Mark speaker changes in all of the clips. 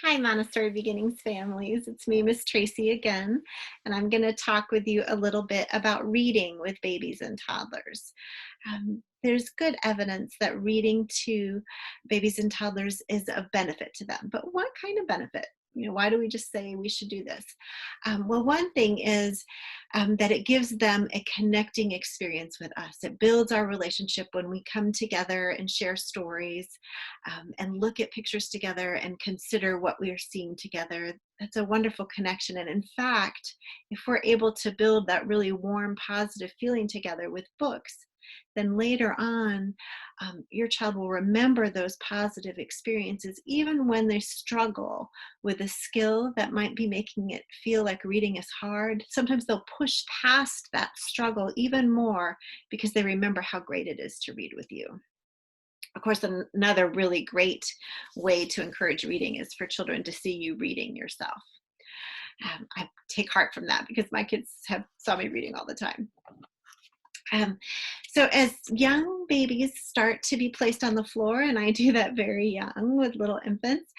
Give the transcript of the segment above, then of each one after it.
Speaker 1: Hi, Montessori Beginnings families. It's me, Miss Tracy again, and I'm going to talk with you a little bit about reading with babies and toddlers. There's good evidence that reading to babies and toddlers is of benefit to them, but what kind of benefit? Why do we just say we should do this? Well, one thing is that it gives them a connecting experience with us. It builds our relationship when we come together and share stories and look at pictures together and consider what we are seeing together. That's a wonderful connection. And in fact, if we're able to build that really warm, positive feeling together with books, then later on, your child will remember those positive experiences even when they struggle with a skill that might be making it feel like reading is hard. Sometimes they'll push past that struggle even more because they remember how great it is to read with you. Of course, another really great way to encourage reading is for children to see you reading yourself. I take heart from that because my kids have saw me reading all the time. Um, so as young babies start to be placed on the floor, and I do that very young with little infants,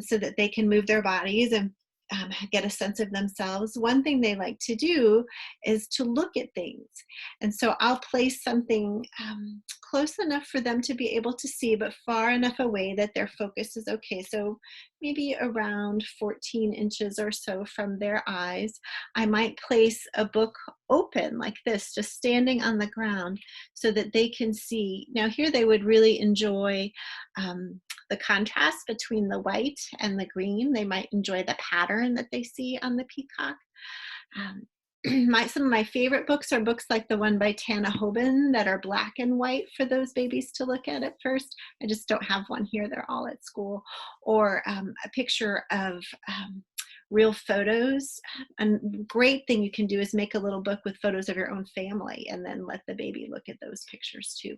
Speaker 1: so that they can move their bodies and get a sense of themselves, one thing they like to do is to look at things. And so I'll place something close enough for them to be able to see, but far enough away that their focus is okay. So maybe around 14 inches or so from their eyes. I might place a book open like this, just standing on the ground so that they can see. Now here they would really enjoy the contrast between the white and the green. They might enjoy the pattern that they see on the peacock. Um, some of my favorite books are books like the one by Tana Hoban that are black and white for those babies to look at first. I just don't have one here. They're all at school. Or a picture of real photos. A great thing you can do is make a little book with photos of your own family and then let the baby look at those pictures too.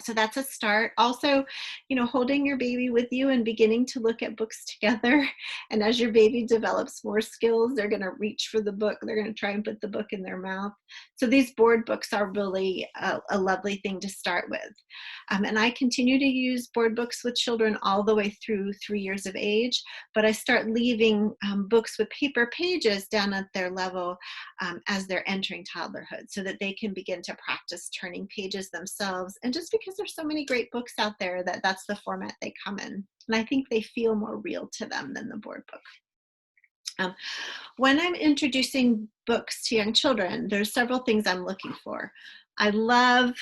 Speaker 1: So that's a start. Also, holding your baby with you and beginning to look at books together. And as your baby develops more skills, they're going to reach for the book. They're going to try and put the book in their mouth. So these board books are really a lovely thing to start with. And I continue to use board books with children all the way through 3 years of age, but I start leaving books with paper pages down at their level as they're entering toddlerhood so that they can begin to practice turning pages themselves. And just because there's so many great books out there that's the format they come in. And I think they feel more real to them than the board book. When I'm introducing books to young children, there's several things I'm looking for. I love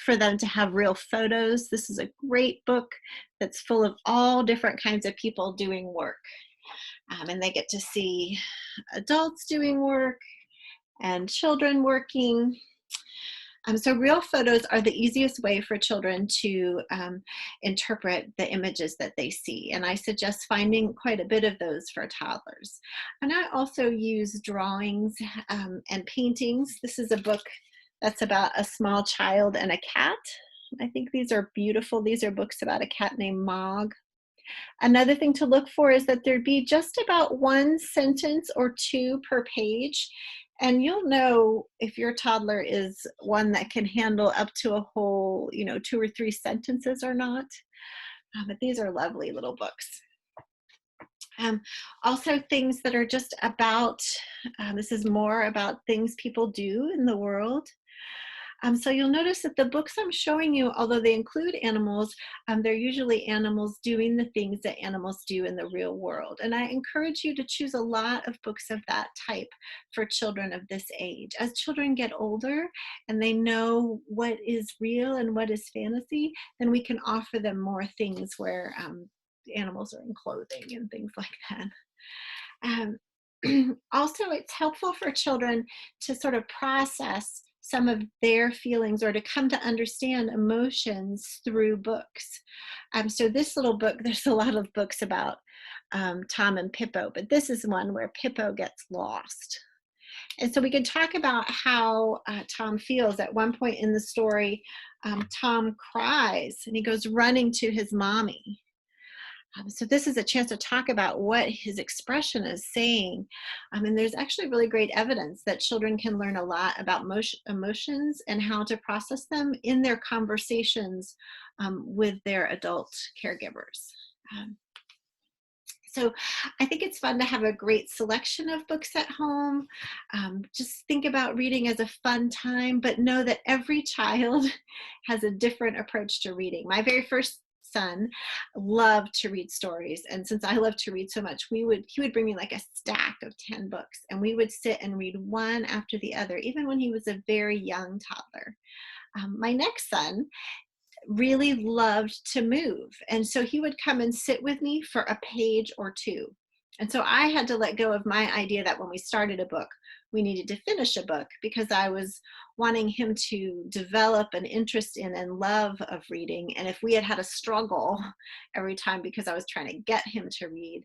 Speaker 1: for them to have real photos. This is a great book that's full of all different kinds of people doing work. And they get to see adults doing work and children working. So real photos are the easiest way for children to interpret the images that they see. And I suggest finding quite a bit of those for toddlers. And I also use drawings and paintings. This is a book that's about a small child and a cat. I think these are beautiful. These are books about a cat named Mog. Another thing to look for is that there'd be just about one sentence or two per page. And you'll know if your toddler is one that can handle up to a whole, 2 or 3 sentences or not. But these are lovely little books. Also things that are just about, this is more about things people do in the world. So you'll notice that the books I'm showing you, although they include animals, they're usually animals doing the things that animals do in the real world. And I encourage you to choose a lot of books of that type for children of this age. As children get older and they know what is real and what is fantasy, then we can offer them more things where animals are in clothing and things like that. Also, it's helpful for children to sort of process some of their feelings or to come to understand emotions through books. So this little book, there's a lot of books about Tom and Pippo, but this is one where Pippo gets lost. And so we can talk about how Tom feels. At one point in the story, Tom cries and he goes running to his mommy. So this is a chance to talk about what his expression is saying. And there's actually really great evidence that children can learn a lot about emotions and how to process them in their conversations with their adult caregivers. So I think it's fun to have a great selection of books at home. Just think about reading as a fun time, but know that every child has a different approach to reading. My very first son loved to read stories, and since I love to read so much, he would bring me like a stack of 10 books, and we would sit and read one after the other, even when he was a very young toddler. My next son really loved to move. And so he would come and sit with me for a page or two. And so I had to let go of my idea that when we started a book, we needed to finish a book, because I was wanting him to develop an interest in and love of reading. And if we had had a struggle every time because I was trying to get him to read,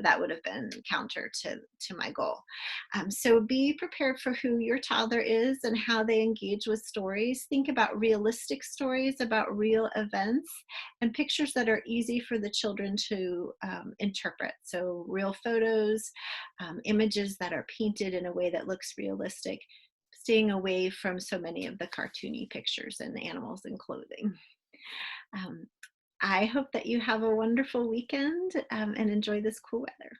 Speaker 1: that would have been counter to my goal. So be prepared for who your toddler is and how they engage with stories. Think about realistic stories about real events and pictures that are easy for the children to interpret. So real photos, images that are painted in a way that looks realistic, staying away from so many of the cartoony pictures and animals and clothing. Um, I hope that you have a wonderful weekend and enjoy this cool weather.